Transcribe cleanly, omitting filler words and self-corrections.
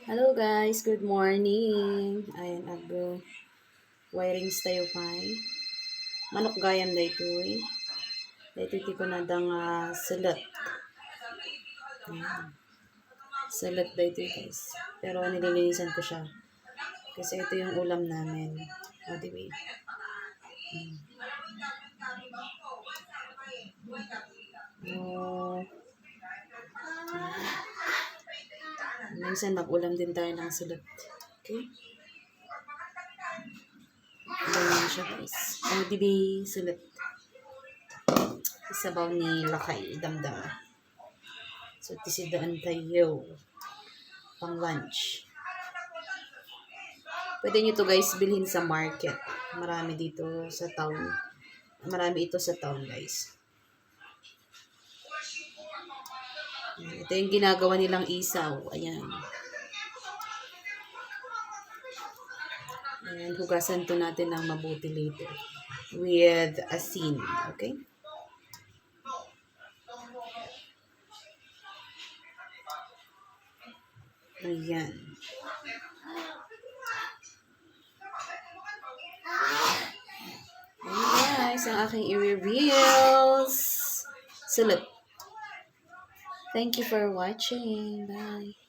Hello guys, good morning. Ayan, wirings tayo kay. Manok gayam daytoy. Daytoy ti ko na dang salat. Ayan. Salat daytoy guys. Pero nililinisan ko siya. Kasi ito yung ulam namin. O, diba? O, minsan mag-ulam din tayo ng salat. Okay? Ganyan siya guys. O, diba? Salat. Isabaw ni lakay, damdam. So, tisidaan tayo. Pang lunch. Pwede nyo to guys bilhin sa market. Marami dito sa town. Marami ito sa town guys. Ito yung ginagawa nilang isaw. Ayan. Ayan, hugasan to natin ng mabuti later. With asin. Okay? Ayan. Ayan guys, ang aking i-reveals. Salut. Thank you for watching. Bye.